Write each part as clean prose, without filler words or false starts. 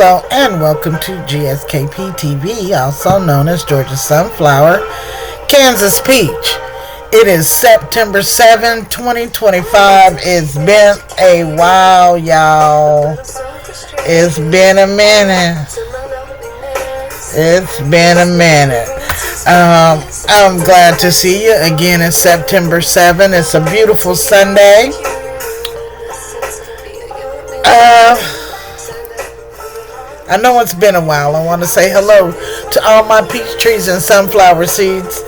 Hello and welcome to GSKP TV, also known as Georgia Sunflower, Kansas Peach. It is September 7, 2025. It's been a while, y'all. It's been a minute. It's been a minute. I'm glad to see you again. It's September 7. It's a beautiful Sunday. I know it's been a while. I want to say hello to all my peach trees and sunflower seeds.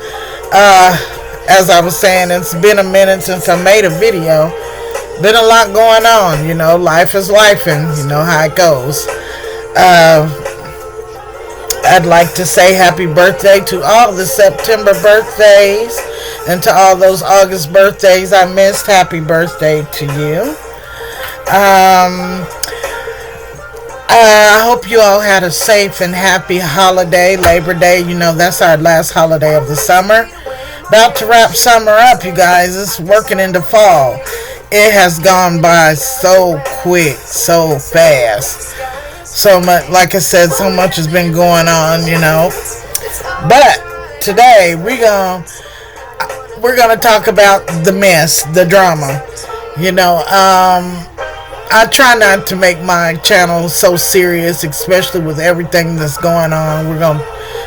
As I was saying, it's been a minute since I made a video. Been a lot going on, you know. Life is life, and you know how it goes. I'd like to say happy birthday to all the September birthdays, and to all those August birthdays I missed. Happy birthday to you. I hope you all had a safe and happy holiday, Labor Day. You know, that's our last holiday of the summer. About to wrap summer up, you guys. It's working into fall. It has gone by so quick, so fast. So much, like I said, so much has been going on, you know. But today we're gonna talk about the mess, the drama. You know, I try not to make my channel so serious, especially with everything that's going on. We're going to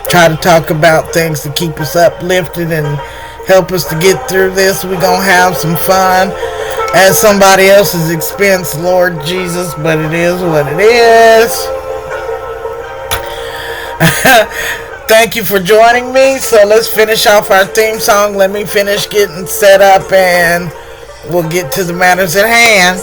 try to talk about things to keep us uplifted and help us to get through this. We're going to have some fun at somebody else's expense, Lord Jesus, but it is what it is. Thank you for joining me. So let's finish off our theme song. Let me finish getting set up and we'll get to the matters at hand.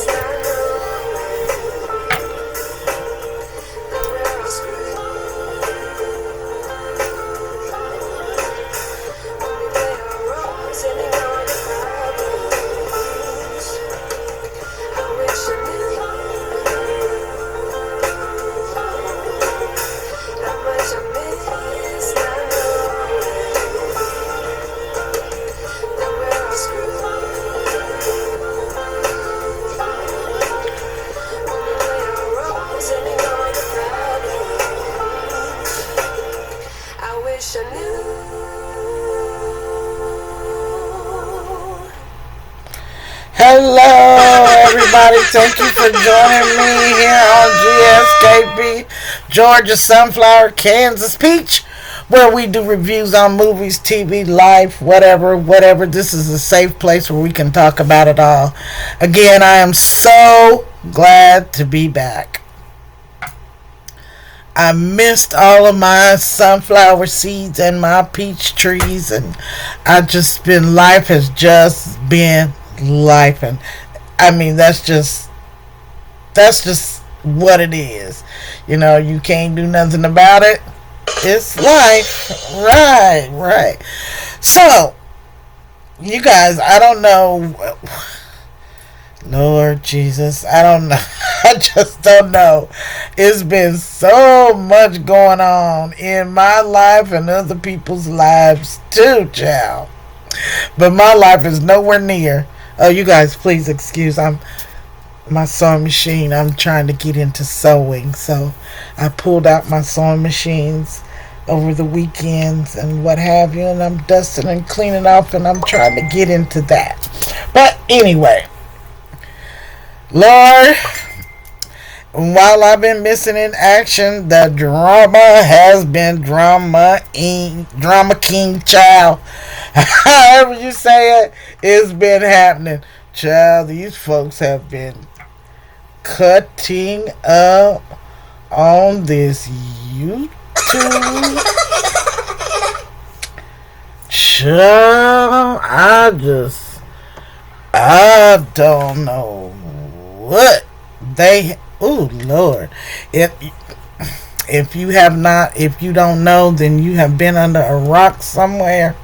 Hello, everybody. Thank you for joining me here on GSKP, Georgia Sunflower, Kansas Peach, where we do reviews on movies, TV, life, whatever. This is a safe place where we can talk about it all. Again, I am so glad to be back. I missed all of my sunflower seeds and my peach trees, and life has just been life. And I mean, that's just what it is. You know, you can't do nothing about it. It's life. Right. So, you guys, I don't know. Lord Jesus, I don't know. I just don't know. It's been so much going on in my life and other people's lives too, child. But my life is nowhere near. Oh, you guys, please excuse. My sewing machine. I'm trying to get into sewing, so I pulled out my sewing machines over the weekends and what have you, and I'm dusting and cleaning off, and I'm trying to get into that. But anyway, Lord, while I've been missing in action, the drama has been drama king, child. However you say it, it's been happening. Child, these folks have been cutting up on this YouTube. Child, I don't know what they... Oh, Lord. If you don't know, then you have been under a rock somewhere.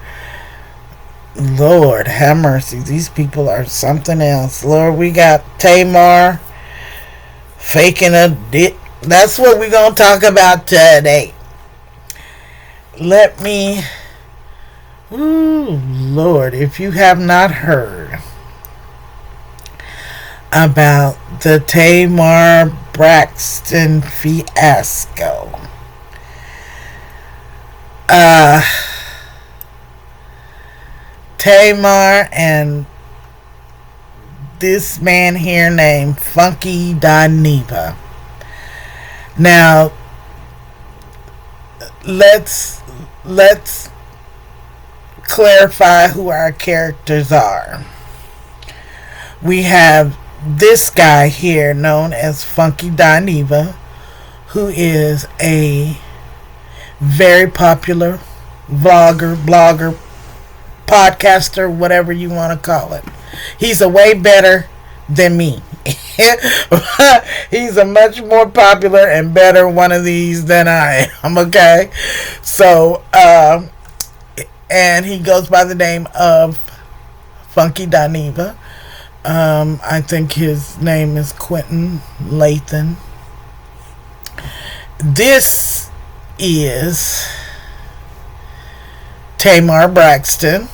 Lord, have mercy. These people are something else. Lord, we got Tamar faking a dick. That's what we're going to talk about today. Lord, if you have not heard about the Tamar Braxton fiasco. Tamar and this man here named Funky Dineva. Now, let's clarify who our characters are. We have this guy here known as Funky Dineva, who is a very popular vlogger, blogger, podcaster, whatever you want to call it. He's a way better than me. He's a much more popular and better one of these than I am, okay? So, and he goes by the name of Funky Dineva. I think his name is Quentin Lathan. This is Tamar Braxton,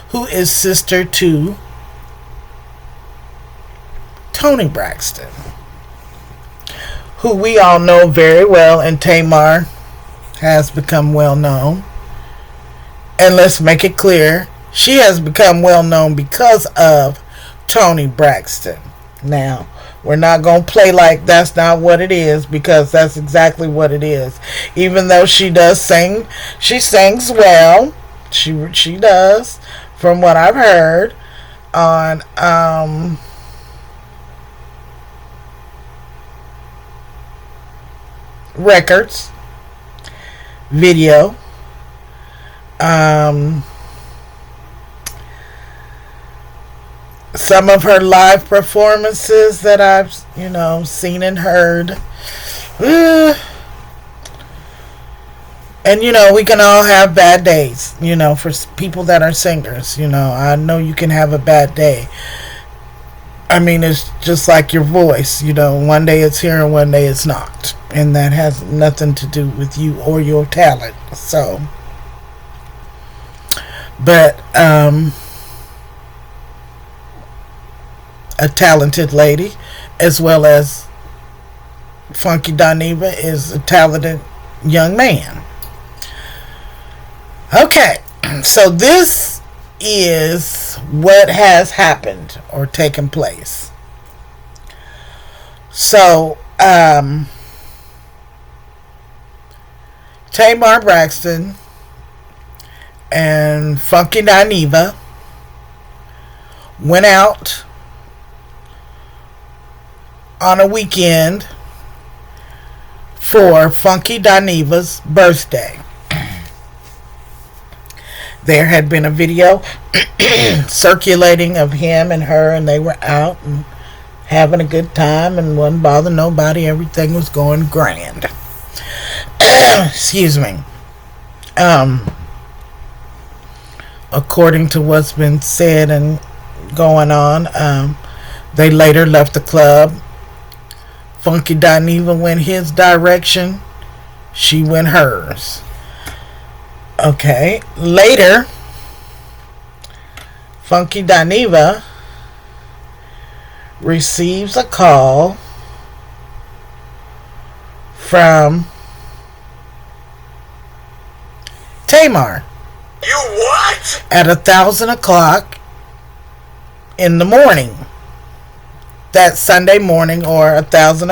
who is sister to Toni Braxton, who we all know very well, and Tamar has become well known. And let's make it clear, she has become well known because of Toni Braxton. Now, we're not going to play like that's not what it is, because that's exactly what it is. Even though she does sing, she sings well. She does, from what I've heard on records, video, some of her live performances that I've, seen and heard. And, we can all have bad days, for people that are singers. I know you can have a bad day. I mean, it's just like your voice. One day it's here and one day it's not. And that has nothing to do with you or your talent. So, but, a talented lady, as well as Funky Dineva is a talented young man. Okay, so this is what has happened or taken place. So, Tamar Braxton and Funky Dineva went out on a weekend for Funky Dineva's birthday. There had been a video circulating of him and her, and they were out and having a good time and wouldn't bother nobody. Everything was going grand. Excuse me. According to what's been said and going on, they later left the club. Funky Dineva went his direction. She went hers. Okay. Later, Funky Dineva receives a call from Tamar. You what? At 1,000 in the morning. That Sunday morning, or 1,000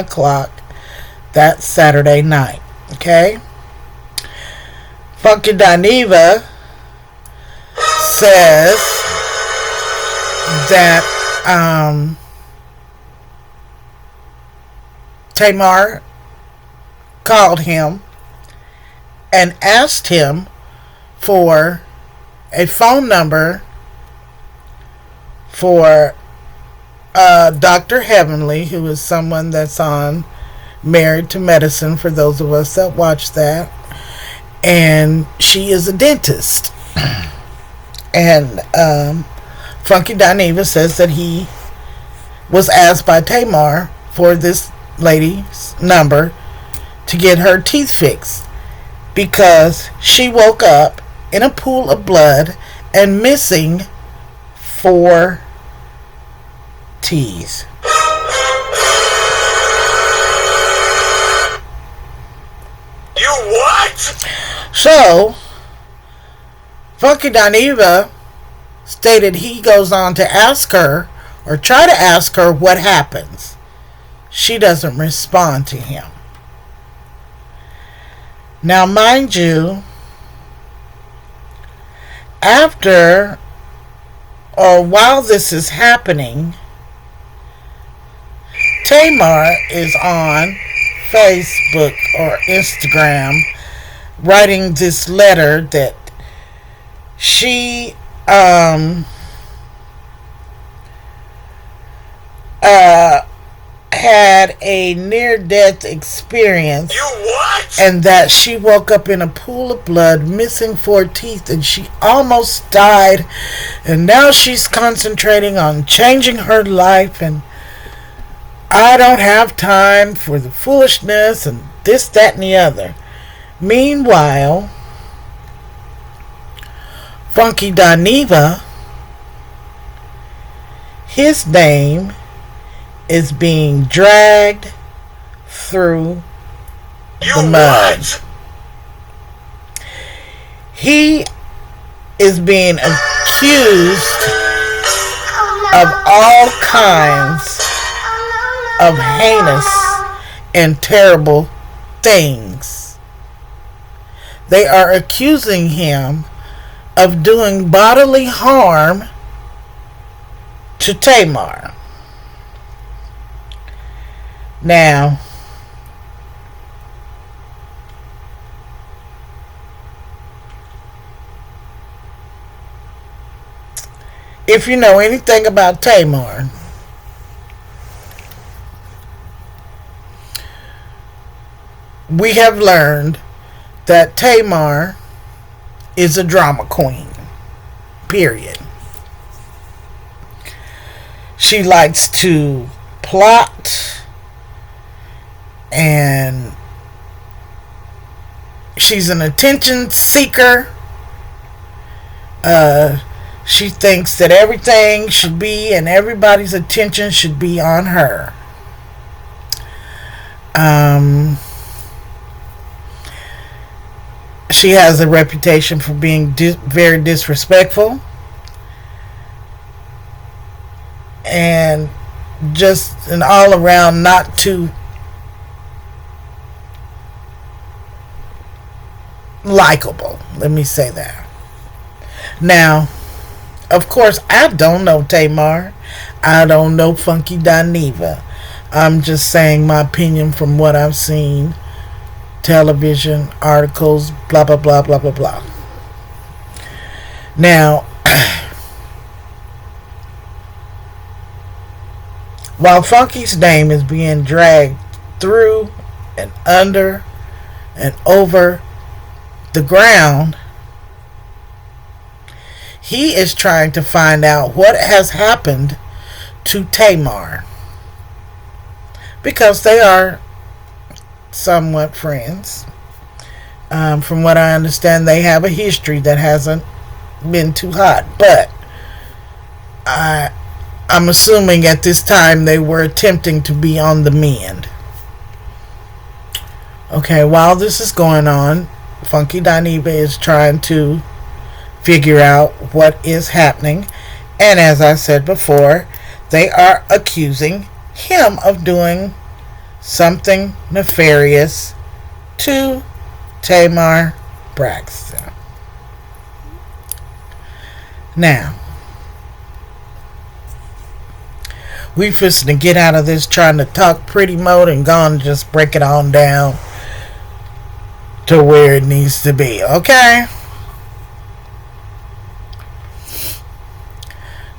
that Saturday night. Okay? Funky Dineva says that Tamar called him and asked him for a phone number for Dr. Heavenly, who is someone that's on Married to Medicine, for those of us that watch that. And she is a dentist. And Funky Dineva says that he was asked by Tamar for this lady's number to get her teeth fixed, because she woke up in a pool of blood and missing 4 teeth. So, Funky Dineva stated he goes on to ask her, or try to ask her, what happens. She doesn't respond to him. Now, mind you, after or while this is happening, Tamar is on Facebook or Instagram writing this letter that she had a near-death experience. You what? And that she woke up in a pool of blood, missing 4 teeth, and she almost died. And now she's concentrating on changing her life, and I don't have time for the foolishness and this, that, and the other. Meanwhile, Funky Dineva, his name is being dragged through the mud. What? He is being accused of all kinds of heinous and terrible things. They are accusing him of doing bodily harm to Tamar. Now, if you know anything about Tamar, we have learned that Tamar is a drama queen. Period. She likes to plot, and she's an attention seeker. She thinks that everything should be, and everybody's attention should be on her. She has a reputation for being very disrespectful and just an all around not too likable. Let me say that. Now, of course, I don't know Tamar. I don't know Funky Dineva. I'm just saying my opinion from what I've seen. Television, articles, blah, blah, blah, blah, blah, blah. Now, while Funky's name is being dragged through and under and over the ground, he is trying to find out what has happened to Tamar, because they are somewhat friends. From what I understand, they have a history that hasn't been too hot, but I'm assuming at this time they were attempting to be on the mend. Okay, while this is going on, Funky Dineva is trying to figure out what is happening, and as I said before, they are accusing him of doing something nefarious to Tamar Braxton. Now, we fixing to get out of this trying to talk pretty mode and gone just break it on down to where it needs to be, okay?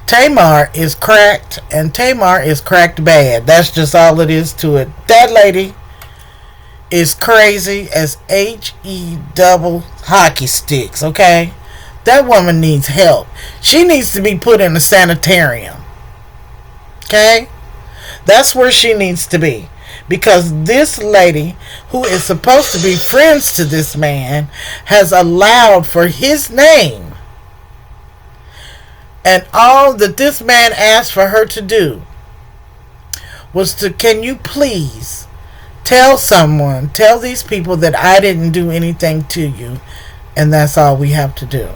Tamar is cracked, and Tamar is cracked bad. That's just all it is to it. That lady is crazy as HE double hockey sticks, okay? That woman needs help. She needs to be put in a sanitarium. Okay? That's where she needs to be. Because this lady, who is supposed to be friends to this man, has allowed for his name. And all that this man asked for her to do was to, can you please Tell these people that I didn't do anything to you, and that's all we have to do.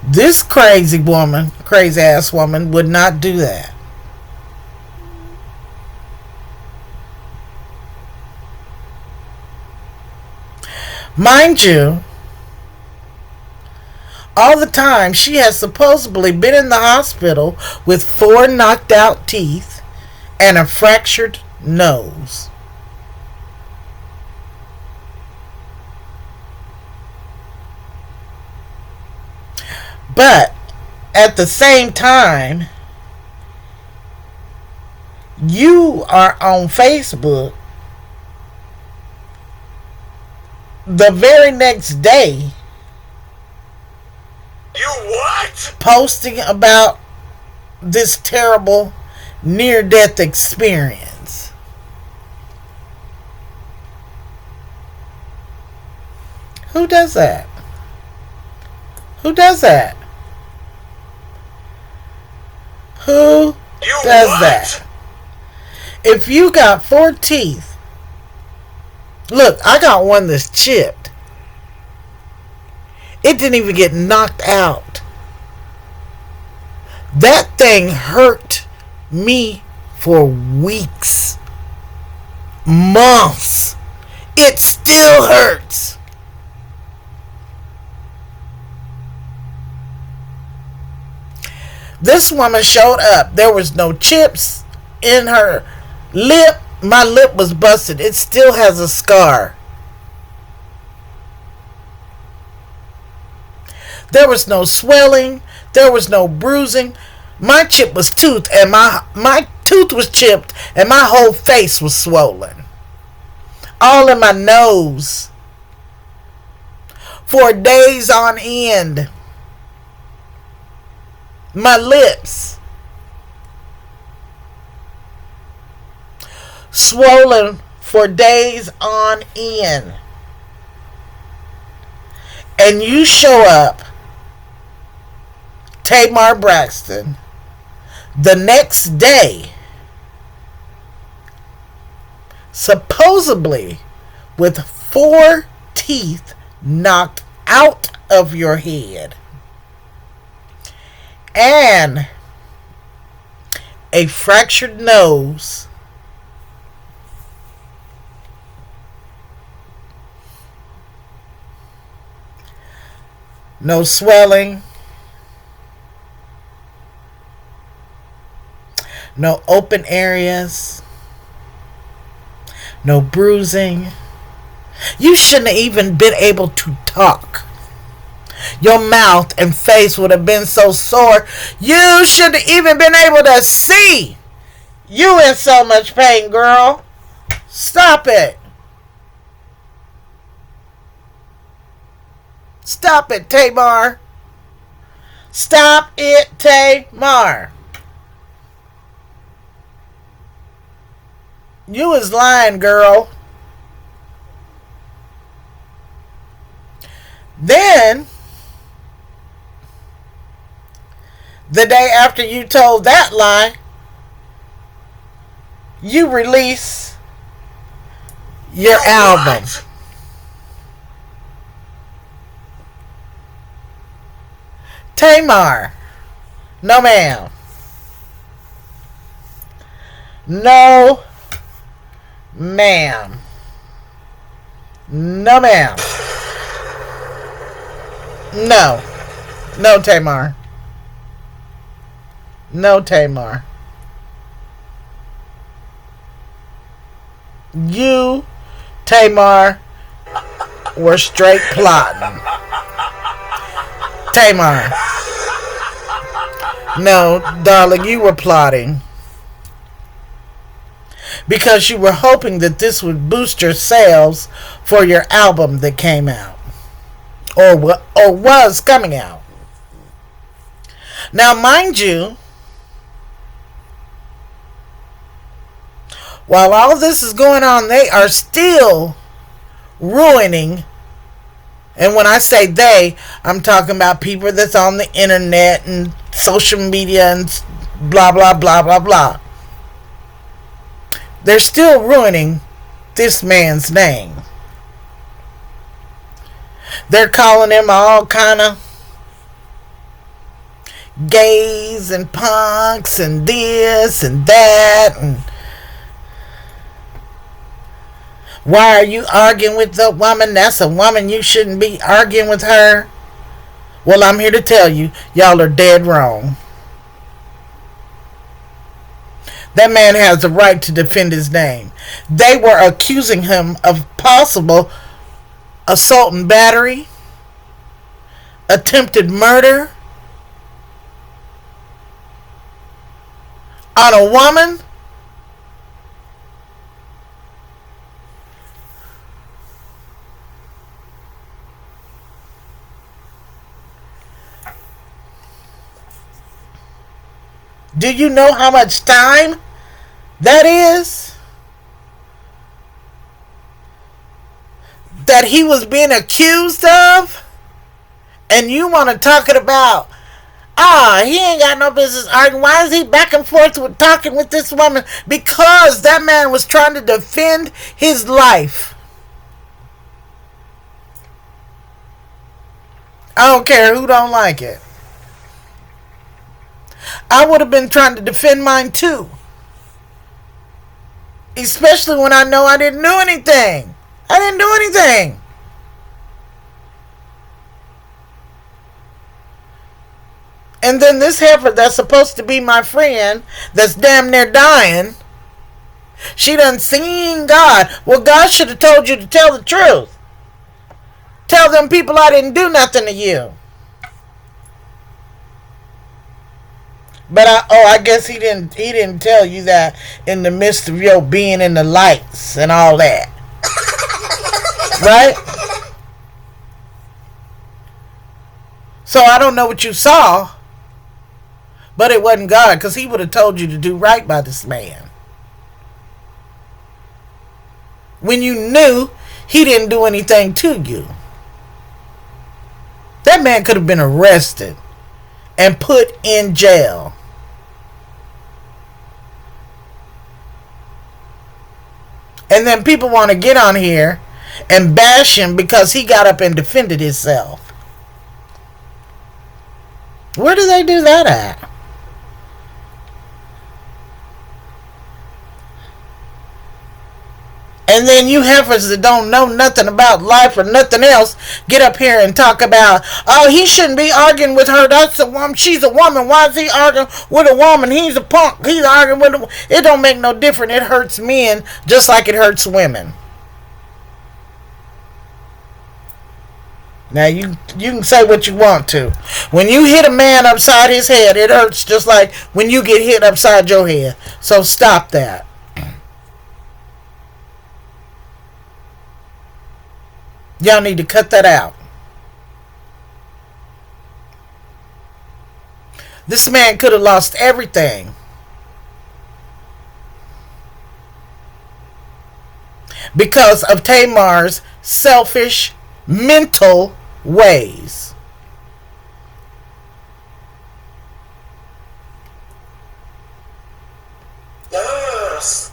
This crazy ass woman, would not do that. Mind you, all the time she has supposedly been in the hospital with 4 knocked out teeth and a fractured nose. But at the same time, you are on Facebook the very next day. You what? Posting about this terrible near-death experience. Who does that? Who does that? Who does that? If you got 4 teeth, look, I got one that's chipped. It didn't even get knocked out. That thing hurt me for weeks, months. It still hurts. This woman showed up. There was no chips in her lip. My lip was busted. It still has a scar. There was no swelling. There was no bruising. My chip was tooth, and my tooth was chipped, and my whole face was swollen. All in my nose. For days on end. My lips. Swollen for days on end. And you show up, Tamar Braxton, the next day, supposedly with 4 teeth knocked out of your head and a fractured nose. No swelling. No open areas. No bruising. You shouldn't have even been able to talk. Your mouth and face would have been so sore. You shouldn't have even been able to see. You in so much pain, girl. Stop it. Stop it, Tamar. Stop it, Tamar. You is lying, girl. Then, the day after you told that lie, you release your album. Tamar. No, ma'am. No, ma'am. No, ma'am. No. No, Tamar. No, Tamar. You, Tamar, were straight plotting. Tamar. No, darling, you were plotting. Because you were hoping that this would boost your sales for your album that came out. Or was coming out. Now, mind you, while all this is going on, they are still ruining. And when I say they, I'm talking about people that's on the internet and social media and blah, blah, blah, blah, blah. they're still ruining this man's name. They're calling him all kind of gays and punks and this and that, and why are you arguing with the woman? That's a woman. You shouldn't be arguing with her. Well, I'm here to tell you, y'all are dead wrong. That man has the right to defend his name. They were accusing him of possible assault and battery, attempted murder on a woman. Do you know how much time that is? That he was being accused of? And you want to talk it about, he ain't got no business arguing. Why is he back and forth with talking with this woman? Because that man was trying to defend his life. I don't care who don't like it. I would have been trying to defend mine too. Especially when I know I didn't do anything. I didn't do anything. And then this heifer that's supposed to be my friend, that's damn near dying, she done seen God. Well, God should have told you to tell the truth. Tell them people I didn't do nothing to you. But I guess he didn't tell you that in the midst of your being in the lights and all that. Right? So I don't know what you saw, but it wasn't God, because he would have told you to do right by this man. When you knew he didn't do anything to you. That man could have been arrested and put in jail. And then people want to get on here and bash him because he got up and defended himself. Where do they do that at? And then you heifers that don't know nothing about life or nothing else get up here and talk about, he shouldn't be arguing with her. That's a woman. She's a woman. Why is he arguing with a woman? He's a punk. He's arguing with a... It don't make no difference. It hurts men just like it hurts women. Now, you can say what you want to. When you hit a man upside his head, it hurts just like when you get hit upside your head. So stop that. Y'all need to cut that out. This man could have lost everything. Because of Tamar's selfish mental ways. Yes.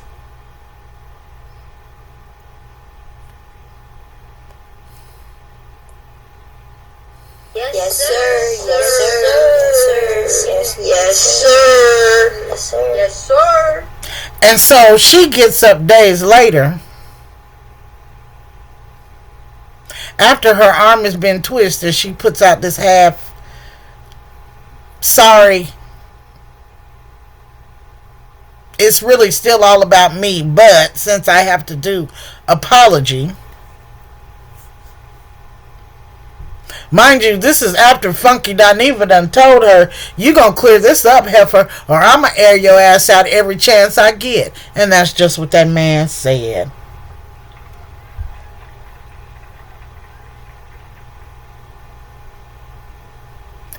Yes, sir. Yes, sir. Yes, sir. Yes, sir. Yes, sir. And so she gets up days later, after her arm has been twisted. She puts out this half sorry, it's really still all about me, but since I have to do apology. Mind you, this is after Funky Dineva done told her, you gonna clear this up, heifer, or I'm gonna air your ass out every chance I get. And that's just what that man said.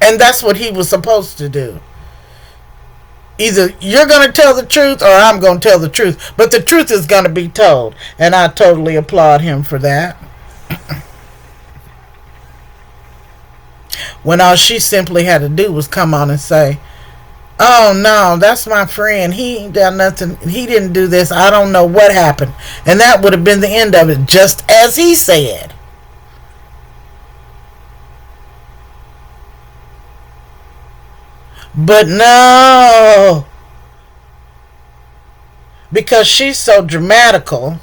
And that's what he was supposed to do. Either you're going to tell the truth or I'm going to tell the truth. But the truth is going to be told. And I totally applaud him for that. When all she simply had to do was come on and say, Oh no, that's my friend. He ain't done nothing. He didn't do this. I don't know what happened. And that would have been the end of it, just as he said. But no, because she's so dramatical.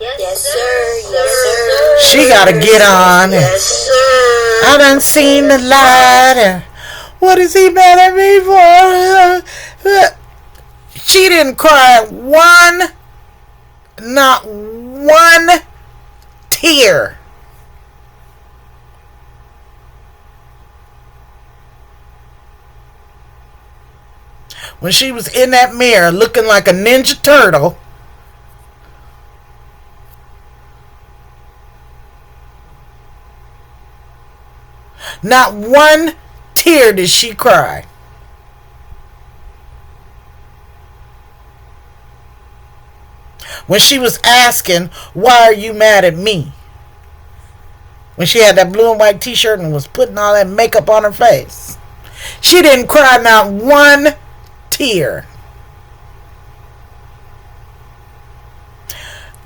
Yes, sir. Yes, sir. She gotta get on. Yes, sir. I done seen the light. And what is he mad at me for? She didn't cry not one tear. When she was in that mirror looking like a ninja turtle. Not one tear did she cry. When she was asking, why are you mad at me? When she had that blue and white t-shirt and was putting all that makeup on her face. She didn't cry not one tear.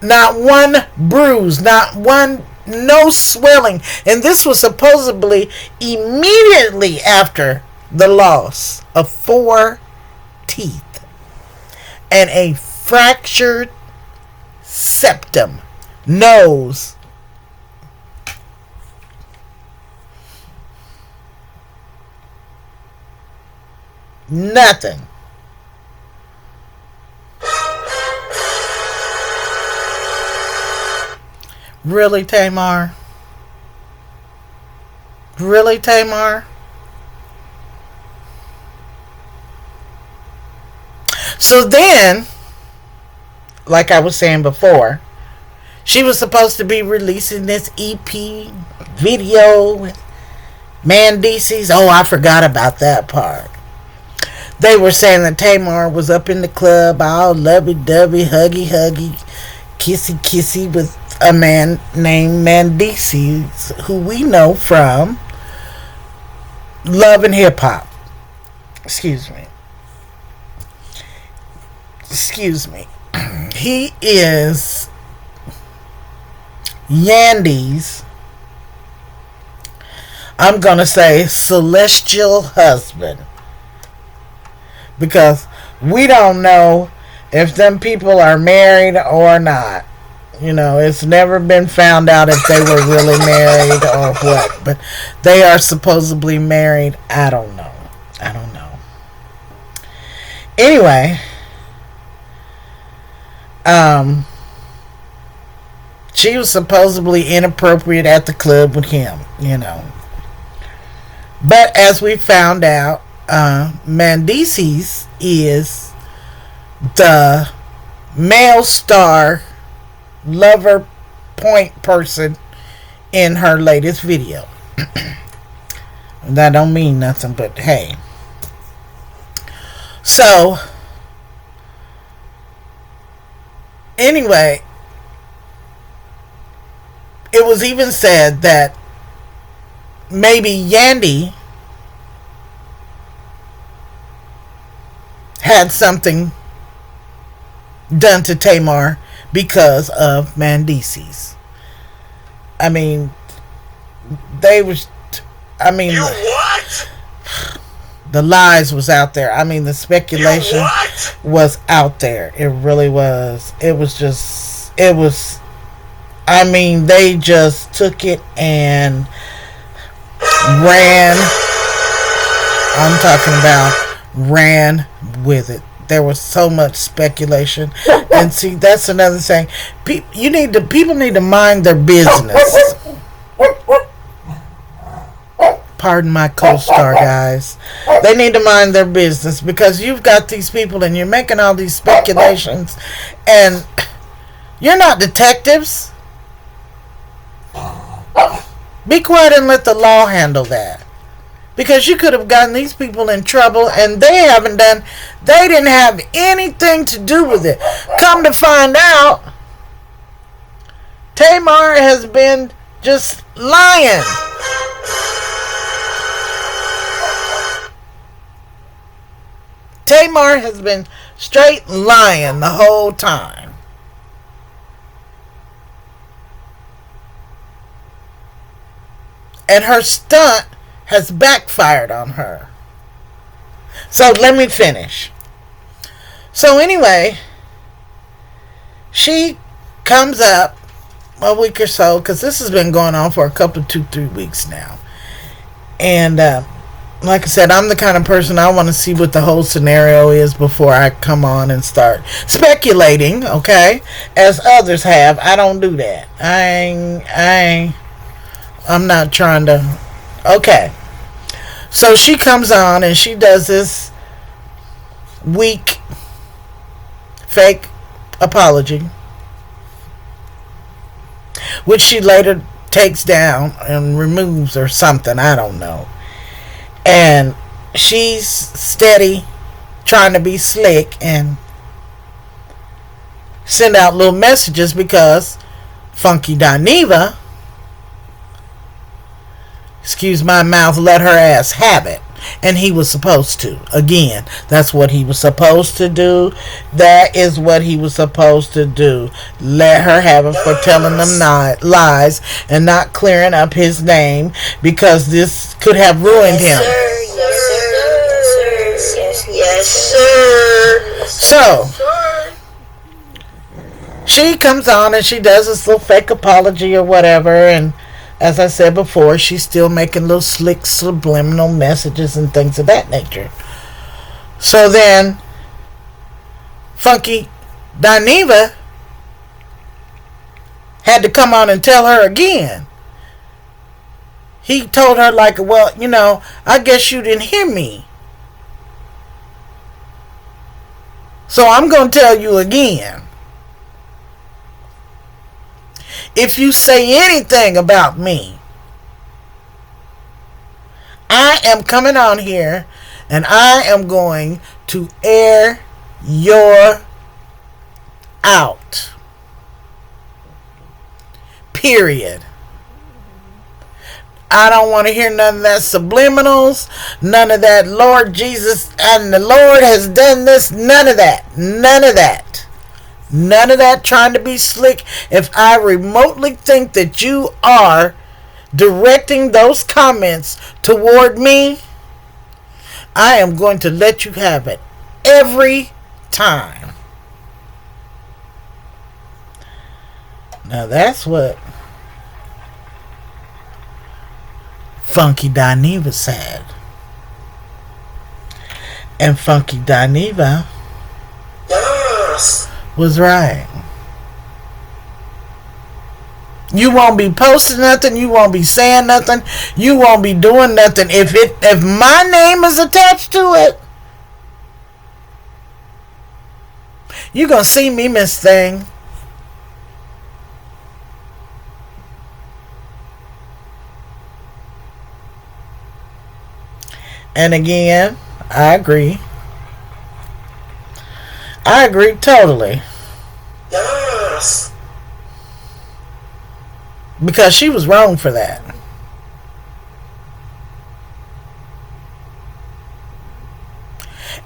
Not one bruise. Not one, no swelling. And this was supposedly immediately after the loss of 4 teeth and a fractured septum, nose. Nothing. Really, Tamar? Really, Tamar? So then, like I was saying before, she was supposed to be releasing this EP video with Mandices. Oh, I forgot about that part. They were saying that Tamar was up in the club, all lovey-dovey, huggy-huggy, kissy-kissy with a man named Mandices, who we know from Love and Hip Hop. Excuse me. He is Yandy's, I'm going to say, celestial husband. Because we don't know if them people are married or not. You know, it's never been found out if they were really married or what. But they are supposedly married. I don't know. Anyway, she was supposedly inappropriate at the club with him, you know. But as we found out, Mandices is the male star lover point person in her latest video. That don't mean nothing, but hey. So anyway, it was even said that maybe Yandy had something done to Tamar because of Mandices. I mean, You what? The lies was out there. I mean, the speculation was out there. It really was. It was, I mean, they just took it and ran. I'm talking about ran with it. There was so much speculation. And see, that's another thing. People need to mind their business. Pardon my co-star, guys. They need to mind their business, because you've got these people and you're making all these speculations and you're not detectives. Be quiet and let the law handle that. Because you could have gotten these people in trouble and they didn't have anything to do with it. Come to find out, Tamar has been just lying. Tamar has been straight lying the whole time. And her stunt has backfired on her. So let me finish. So anyway, she comes up a week or so, because this has been going on for a couple, 2-3 weeks now. And like I said, I'm the kind of person, I want to see what the whole scenario is before I come on and start speculating, okay? As others have. I don't do that. I'm not trying to. Okay. So she comes on and she does this weak fake apology, which she later takes down and removes or something, I don't know. And she's steady trying to be slick and send out little messages, because Funky Dineva, excuse my mouth, let her ass have it. And he was supposed to. Again, that's what he was supposed to do. That is what he was supposed to do. Let her have it for telling them lies and not clearing up his name, because this could have ruined him. Yes, sir. So, she comes on and she does this little fake apology or whatever, and as I said before, she's still making little slick subliminal messages and things of that nature. So then, Funky Dineva had to come on and tell her again. He told her, like, well, I guess you didn't hear me. So I'm going to tell you again. If you say anything about me, I am coming on here and I am going to air your out. Period. I don't want to hear none of that subliminals, none of that Lord Jesus and the Lord has done this, none of that. None of that. None of that trying to be slick. If I remotely think that you are directing those comments toward me, I am going to let you have it every time. Now that's what Funky Dineva said. And Funky Dineva was right. You won't be posting nothing. You won't be saying nothing. You won't be doing nothing if my name is attached to it. You gonna see me, Miss Thing. And again, I agree. I agree totally. Yes. Because she was wrong for that.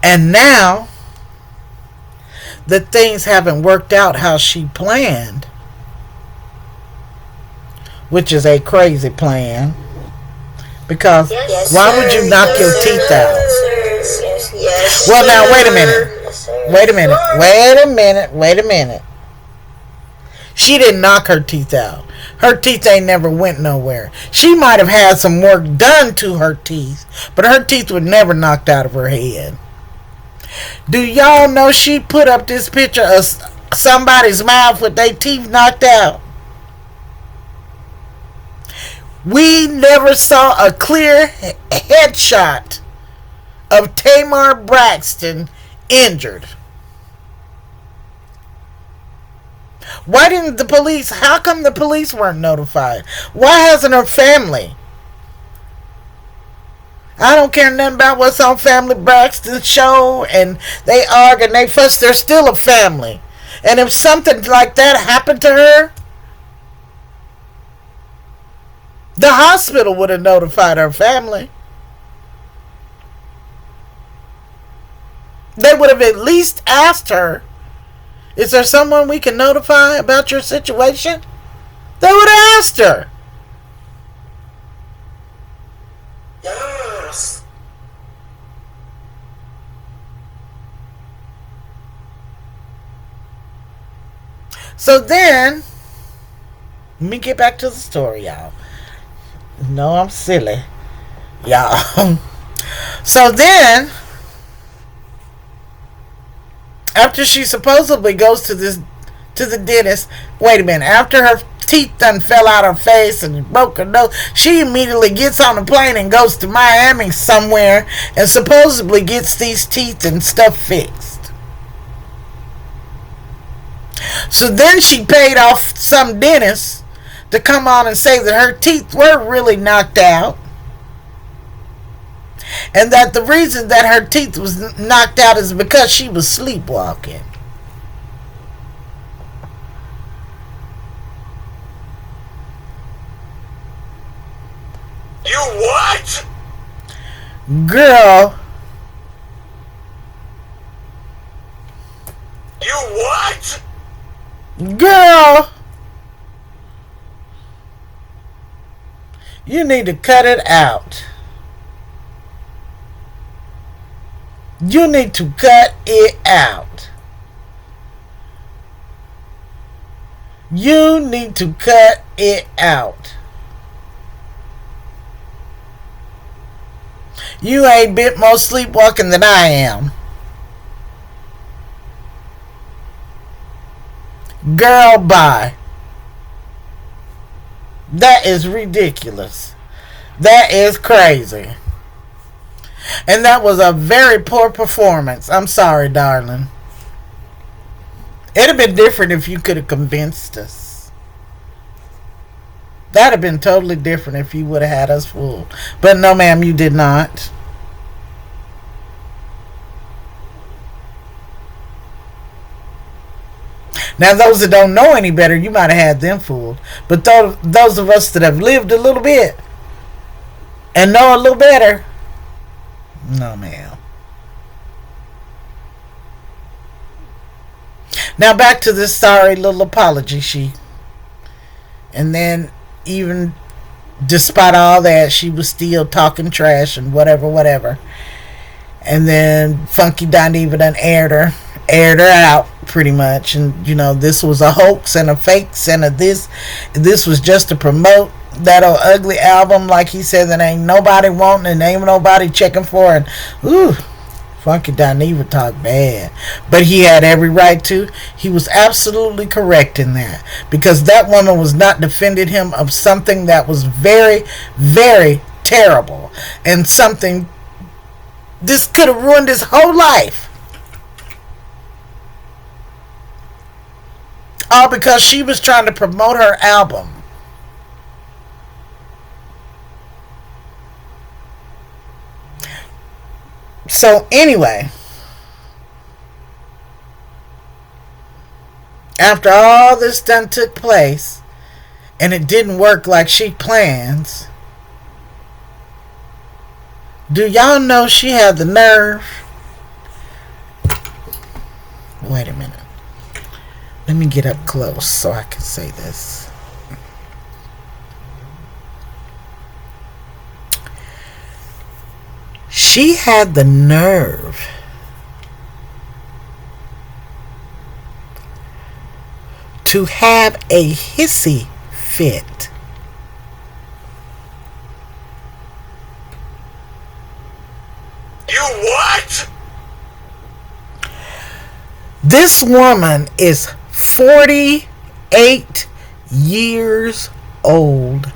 And now that things haven't worked out how she planned, which is a crazy plan, because why would you knock your teeth out? Well, now, wait a minute. Wait a minute. She didn't knock her teeth out. Her teeth ain't never went nowhere. She might have had some work done to her teeth, but her teeth were never knocked out of her head. Do y'all know she put up this picture of somebody's mouth with their teeth knocked out? We never saw a clear headshot of Tamar Braxton injured. Why didn't the police, how come the police weren't notified? Why hasn't her family? I don't care nothing about what's on Family Braxton's show, and they argue and they fuss. They're still a family. And if something like that happened to her, the hospital would have notified her family. They would have at least asked her, is there someone we can notify about your situation? They would have asked her. Yes. So then, let me get back to the story, y'all. No, I'm silly, y'all. So then, after she supposedly goes to the dentist, wait a minute, after her teeth done fell out her face and broke her nose, she immediately gets on a plane and goes to Miami somewhere and supposedly gets these teeth and stuff fixed. So then she paid off some dentist to come on and say that her teeth were really knocked out, and that the reason that her teeth was knocked out is because she was sleepwalking. You what? Girl, You what? girl, you need to cut it out. You need to cut it out. You need to cut it out. You ain't bit more sleepwalking than I am. Girl, bye. That is ridiculous. That is crazy. And that was a very poor performance. I'm sorry, darling. It'd have been different if you could have convinced us. That'd have been totally different if you would have had us fooled. But no, ma'am, you did not. Now, those that don't know any better, you might have had them fooled. But those of us that have lived a little bit and know a little better, no, ma'am. Now, back to this sorry little apology sheet. And then, even despite all that, she was still talking trash and whatever. And then Funky Dineva done aired her out pretty much. And this was a hoax and a fake and a this was just to promote that old ugly album, like he said, that ain't nobody wanting and ain't nobody checking for. And Funky Dineva talk bad, but he had every right to. He was absolutely correct in that, because that woman was not defending him of something that was very, very terrible, and something this could have ruined his whole life, all because she was trying to promote her album. So anyway, after all this done took place and it didn't work like she plans, do y'all know she had the nerve? Wait a minute. Let me get up close so I can say this. She had the nerve to have a hissy fit. You what? This woman is 48 years old.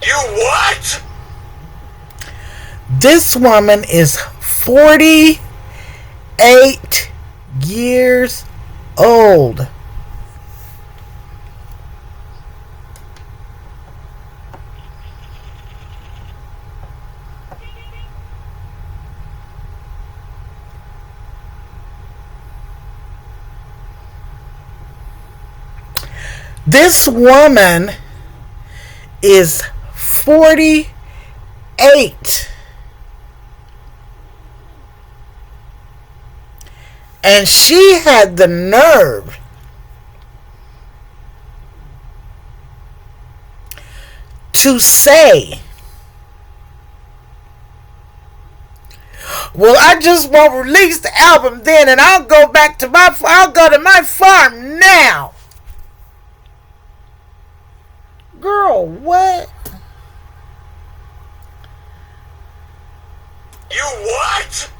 You what? This woman is 48 years old. This woman is 48. And she had the nerve to say, well, I just won't release the album then, and I'll go to my farm now. Girl, what? You what?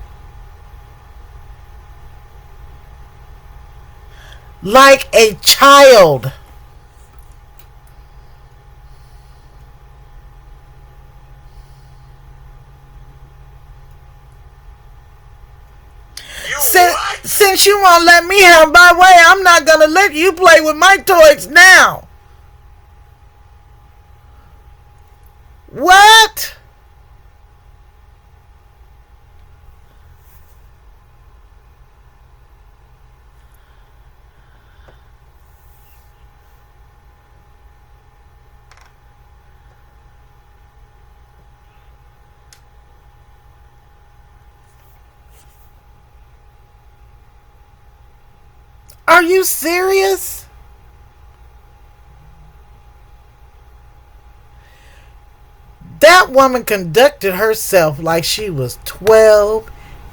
Like a child. Since you won't let me have my way, I'm not going to let you play with my toys now. What? Are you serious? That woman conducted herself like she was 12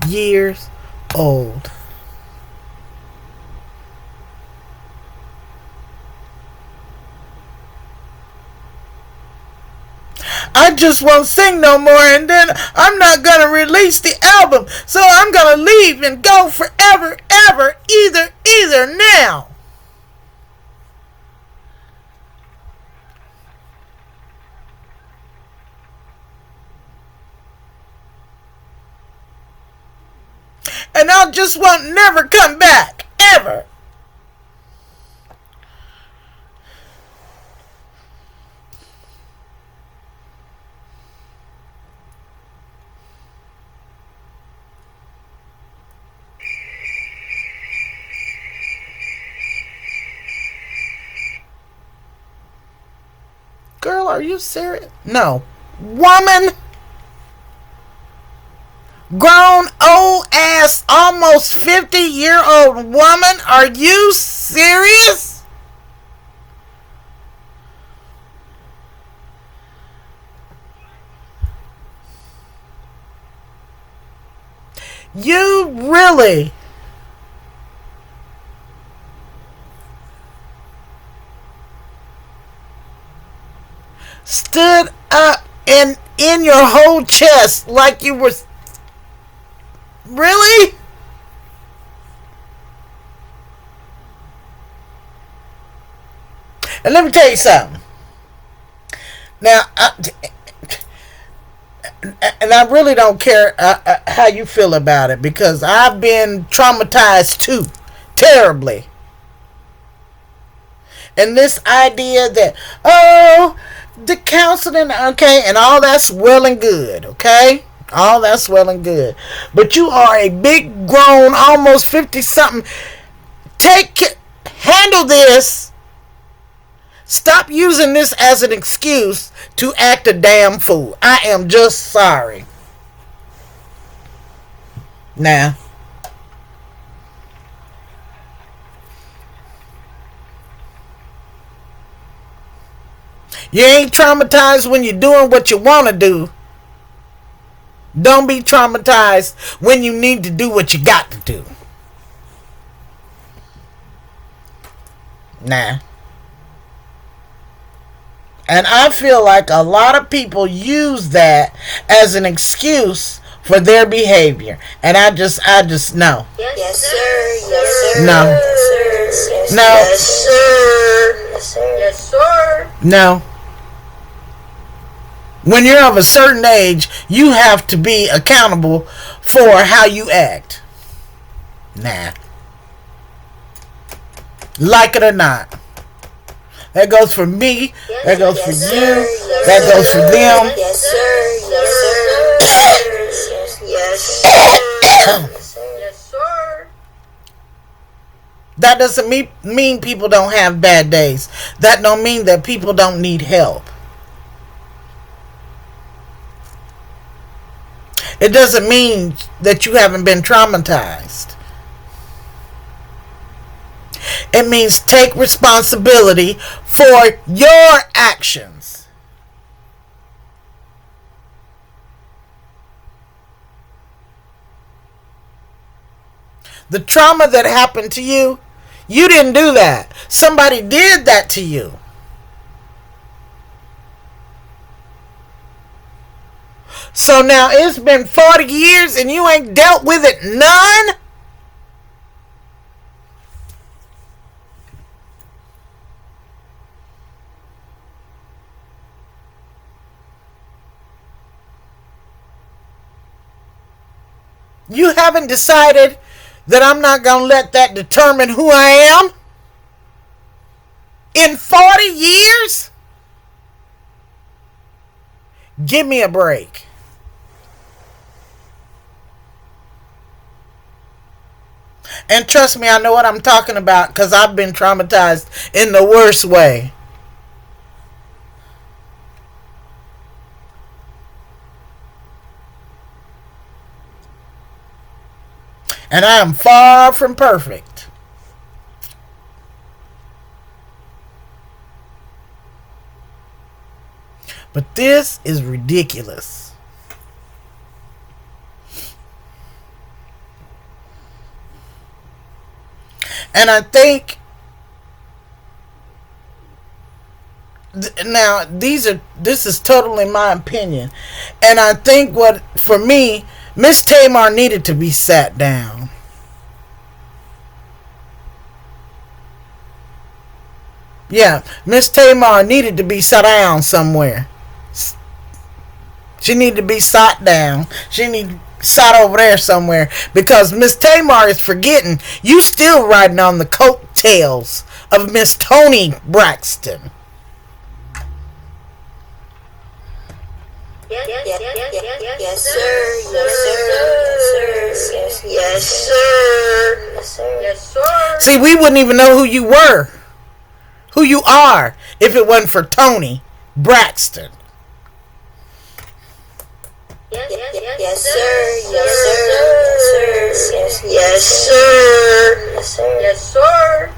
years old. I just won't sing no more, and then I'm not going to release the album. So I'm going to leave and go forever, ever, either now. And I just won't never come back, ever. Girl, are you serious? No. Woman. Grown, old ass, almost 50-year-old woman. Are you serious? You really stood up and in your whole chest like you were. Really? And let me tell you something. Now, and I really don't care how you feel about it, because I've been traumatized too, terribly. And this idea that, oh, the counseling, okay, and all that's well and good, okay? All that's well and good. But you are a big grown, almost 50-something. Handle this. Stop using this as an excuse to act a damn fool. I am just sorry. Now, you ain't traumatized when you're doing what you want to do. Don't be traumatized when you need to do what you got to do. Nah. And I feel like a lot of people use that as an excuse for their behavior. And I just no. Yes, sir. Yes, sir. No. Yes, sir. No. Yes, sir. Yes, sir. Yes, sir. No. When you're of a certain age, you have to be accountable for how you act. Nah. Like it or not. That goes for me. Yes, that goes for yes, you. sir. Yes, That sir. goes for them. Yes, sir. Yes, sir. Yes, sir. Yes, sir. Yes, sir. That doesn't mean people don't have bad days. That don't mean that people don't need help. It doesn't mean that you haven't been traumatized. It means take responsibility for your actions. The trauma that happened to you, you didn't do that. Somebody did that to you. So now it's been 40 years and you ain't dealt with it none? You haven't decided that I'm not going to let that determine who I am? In 40 years? Give me a break. And trust me, I know what I'm talking about because I've been traumatized in the worst way. And I am far from perfect. But this is ridiculous. And I think now this is totally my opinion. And I think what for me, Miss Tamar needed to be sat down. Yeah, Miss Tamar needed to be sat down somewhere. She needed to be sat down. She needed to sat over there somewhere because Miss Tamar is forgetting you still riding on the coattails of Miss Tony Braxton. Yes, sir. Yes, sir. Yes, sir. See, we wouldn't even know who you were, who you are, if it wasn't for Tony Braxton. Yes, sir. Yes, sir. Yes, sir.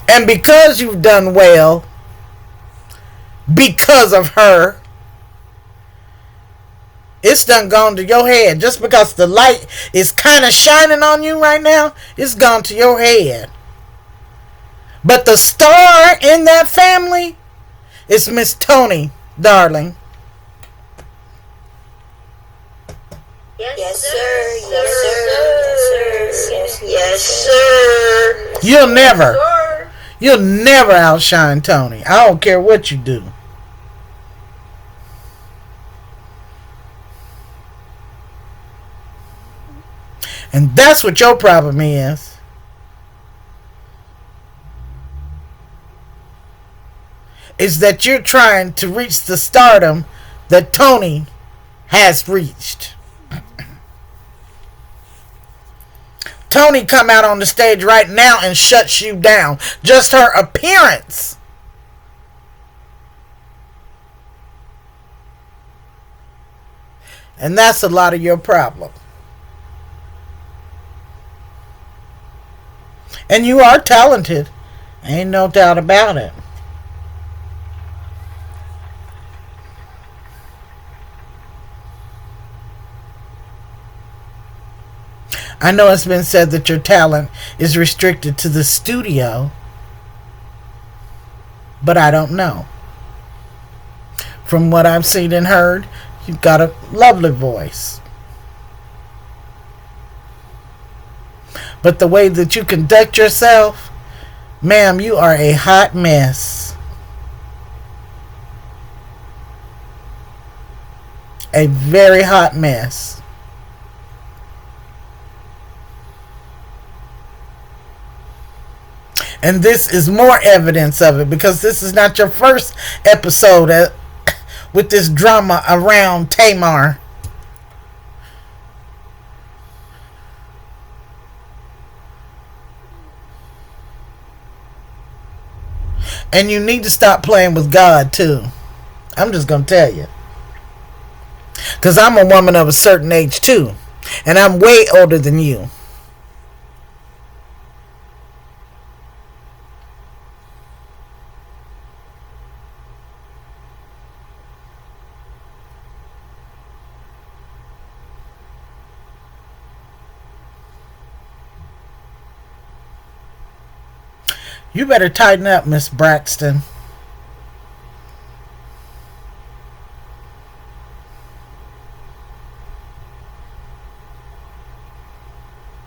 And because you've done well, because of her, it's done gone to your head. Just because the light is kind of shining on you right now, it's gone to your head. But the star in that family is Miss Tony, darling. Yes, sir. Yes, sir. You'll never outshine Tony. I don't care what you do. And that's what your problem is. Is that you're trying to reach the stardom that Tony has reached. Tony come out on the stage right now and shuts you down. Just her appearance. And that's a lot of your problem. And you are talented. Ain't no doubt about it. I know it's been said that your talent is restricted to the studio, but I don't know. From what I've seen and heard, you've got a lovely voice. But the way that you conduct yourself, ma'am, you are a hot mess. A very hot mess. And this is more evidence of it because this is not your first episode with this drama around Tamar. And you need to stop playing with God too. I'm just going to tell you. Because I'm a woman of a certain age too. And I'm way older than you. You better tighten up, Miss Braxton.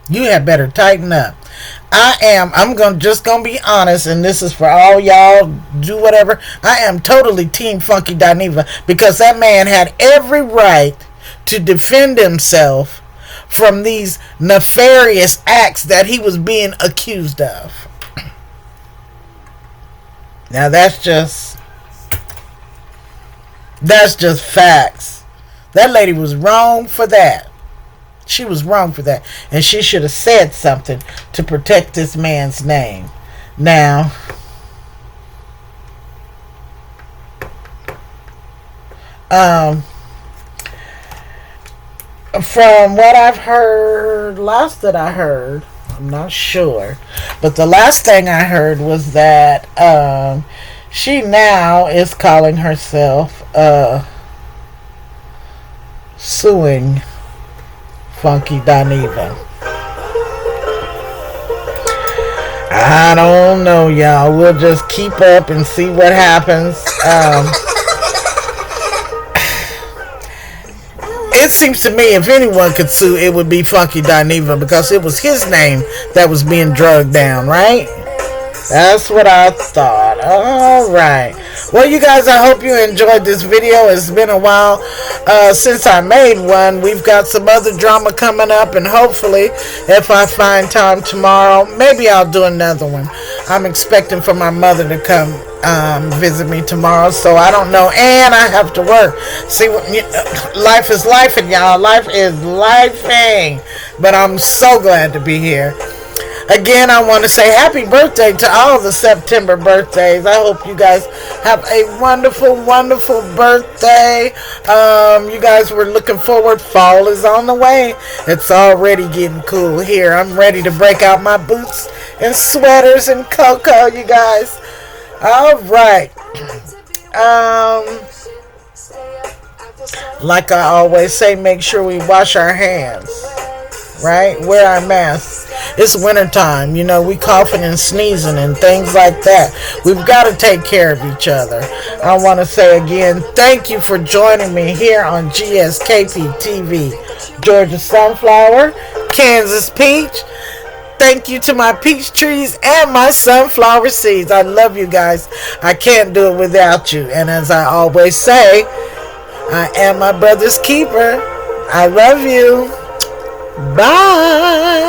You had better tighten up. I'm just gonna be honest, and this is for all y'all, do whatever. I am totally Team Funky Dineva, because that man had every right to defend himself from these nefarious acts that he was being accused of. Now that's just facts. That lady was wrong for that. She was wrong for that. And she should have said something to protect this man's name. Now, from what I've heard, last that I heard, I'm not sure, but the last thing I heard was that she now is calling herself suing Funky Dineva. I don't know, y'all. We'll just keep up and see what happens. It seems to me if anyone could sue, it would be Funky Dineva, because it was his name that was being drugged down, right? That's what I thought. Alright. Well, you guys, I hope you enjoyed this video. It's been a while since I made one. We've got some other drama coming up, and hopefully, if I find time tomorrow, maybe I'll do another one. I'm expecting for my mother to come visit me tomorrow, so I don't know, and I have to work. See, life is lifing, y'all. Life is lifing. But I'm so glad to be here. Again, I want to say happy birthday to all the September birthdays. I hope you guys have a wonderful, wonderful birthday. You guys were looking forward. Fall is on the way. It's already getting cool here. I'm ready to break out my boots and sweaters and cocoa, you guys. All right. Like I always say, make sure we wash our hands. Right? Wear our masks. It's wintertime. You know, we coughing and sneezing and things like that. We've got to take care of each other. I want to say again, thank you for joining me here on GSKP TV. Georgia Sunflower, Kansas Peach. Thank you to my peach trees and my sunflower seeds. I love you guys. I can't do it without you. And as I always say, I am my brother's keeper. I love you. Bye.